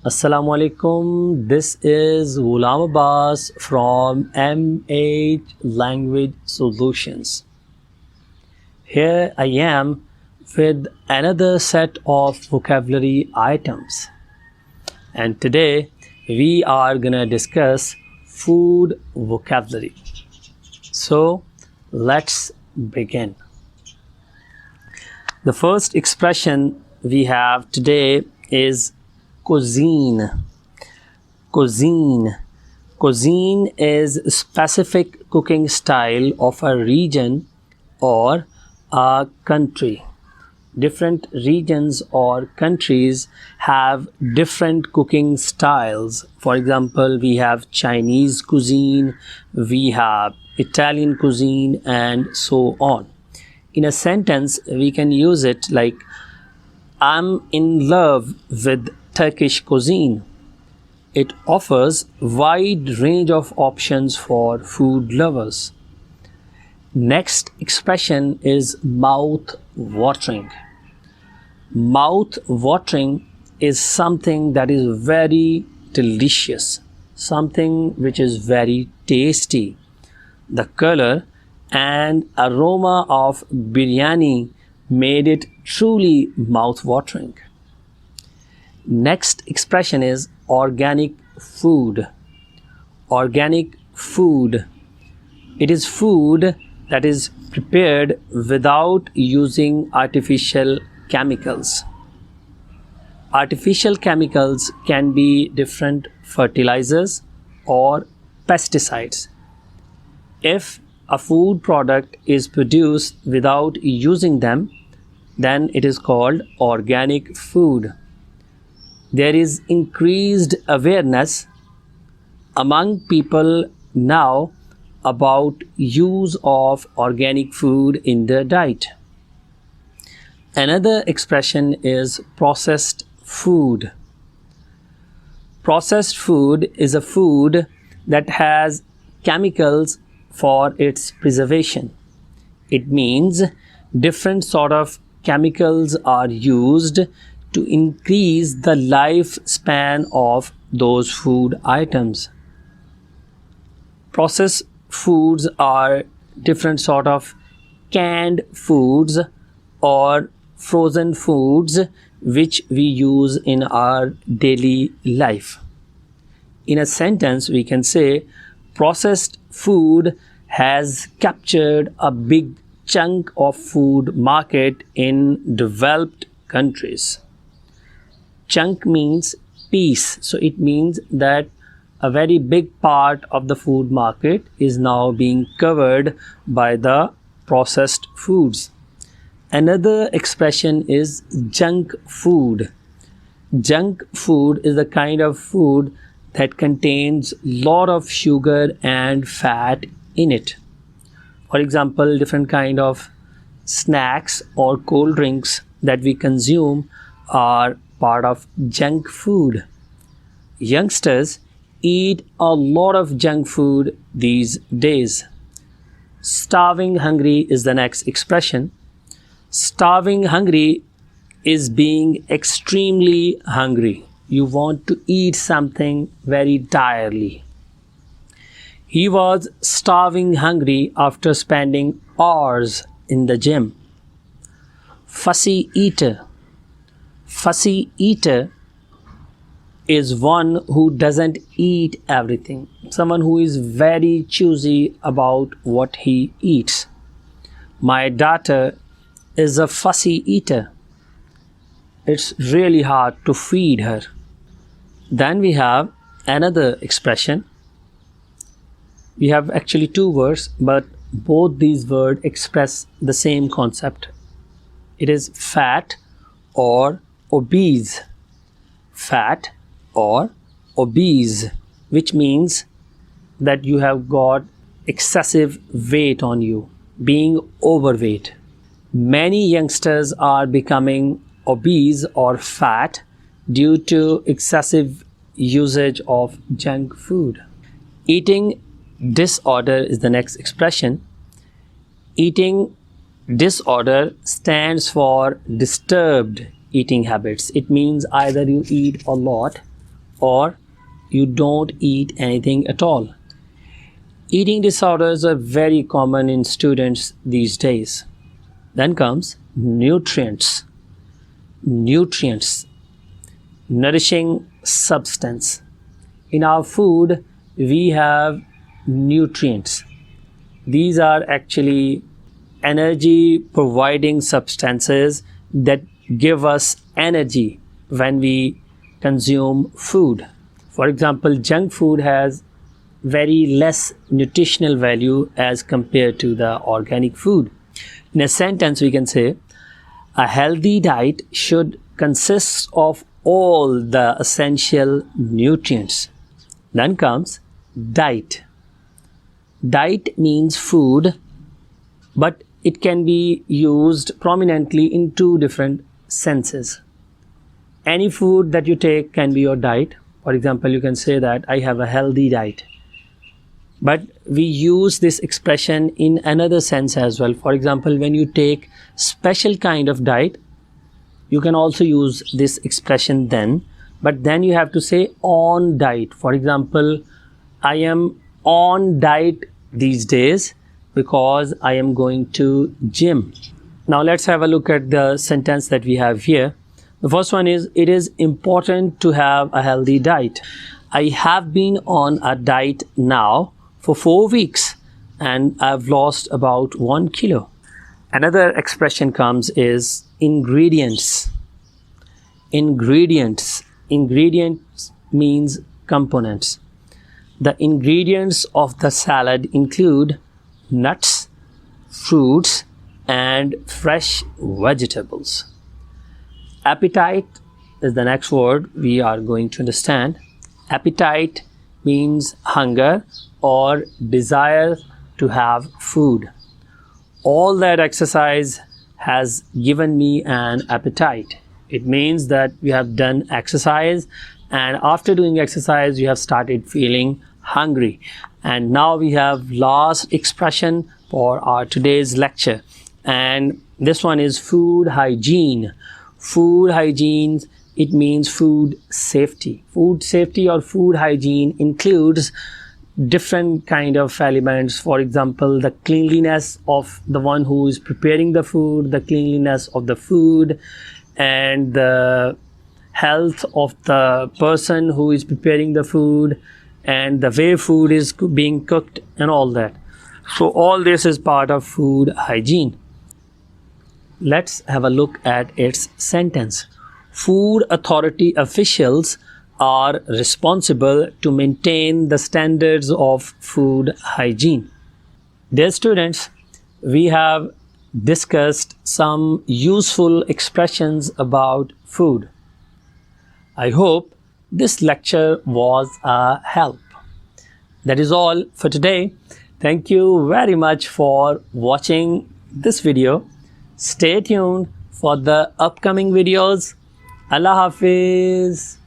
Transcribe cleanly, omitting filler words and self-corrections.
Assalamu alaikum. This is Ghulam Abbas from MH Language Solutions. Here I am with another set of vocabulary items. And today we are gonna discuss food vocabulary. So let's begin. The first expression we have today is cuisine. Cuisine. Cuisine is a specific cooking style of a region or a country. Different regions or countries have different cooking styles. For example, we have Chinese cuisine, we have Italian cuisine, and so on. In a sentence, we can use it like, I'm in love with Turkish cuisine. It offers wide range of options for food lovers. Next expression is mouth-watering. Mouth-watering is something that is very delicious, something which is very tasty. The color and aroma of biryani made it truly mouth-watering. Next expression is organic food. Organic food. It is food that is prepared without using artificial chemicals. Artificial chemicals can be different fertilizers or pesticides. If a food product is produced without using them, then it is called organic food. There is increased awareness among people now about use of organic food in their diet. Another expression is processed food. Processed food is a food that has chemicals for its preservation. It means different sort of chemicals are used to increase the lifespan of those food items. Processed foods are different sort of canned foods or frozen foods which we use in our daily life. In a sentence, we can say processed food has captured a big chunk of food market in developed countries. Chunk means piece, so it means that a very big part of the food market is now being covered by the processed foods. Another expression is junk food. Junk food is the kind of food that contains lot of sugar and fat in it. For example, different kind of snacks or cold drinks that we consume are part of junk food. Youngsters eat a lot of junk food these days. Starving hungry is the next expression. Starving hungry is being extremely hungry. You want to eat something very direly. He was starving hungry after spending hours in the gym. Fussy eater. Fussy eater is one who doesn't eat everything. Someone who is very choosy about what he eats. My daughter is a fussy eater. It's really hard to feed her. Then we have another expression. We have actually two words, but both these words express the same concept. It is fat or obese. Fat or obese, which means that you have got excessive weight on you, being overweight. Many youngsters are becoming obese or fat due to excessive usage of junk food. Eating disorder is the next expression. Eating disorder stands for disturbed eating habits. It means either you eat a lot or you don't eat anything at all. Eating disorders are very common in students these days. Then comes nutrients. Nutrients, nourishing substance. In our food, we have nutrients. These are actually energy providing substances that give us energy when we consume food. For example, junk food has very less nutritional value as compared to the organic food. In a sentence, we can say, a healthy diet should consist of all the essential nutrients. Then comes diet. Diet means food, but it can be used prominently in two different senses. Any food that you take can be your diet. For example, you can say that I have a healthy diet. But we use this expression in another sense as well. For example, when you take special kind of diet, you can also use this expression then. But then you have to say on diet. For example, I am on diet these days because I am going to gym. Now let's have a look at the sentence that we have here. The first one is, it is important to have a healthy diet. I have been on a diet now for 4 weeks and I've lost about 1 kilo. Another expression comes is ingredients. Ingredients. Ingredients means components. The ingredients of the salad include nuts, fruits, and fresh vegetables. Appetite is the next word we are going to understand. Appetite means hunger or desire to have food. All that exercise has given me an appetite. It means that you have done exercise, and after doing exercise you have started feeling hungry. And now we have last expression for our today's lecture, and this one is food hygiene. Food hygiene, it means food safety. Food safety or food hygiene includes different kind of elements. For example, the cleanliness of the one who is preparing the food, the cleanliness of the food, and the health of the person who is preparing the food, and the way food is being cooked and all that. So all this is part of food hygiene. Let's have a look at its sentence. Food authority officials are responsible to maintain the standards of food hygiene. Dear students, we have discussed some useful expressions about food. I hope this lecture was a help. That is all for today. Thank you very much for watching this video. Stay tuned for the upcoming videos. Allah Hafiz.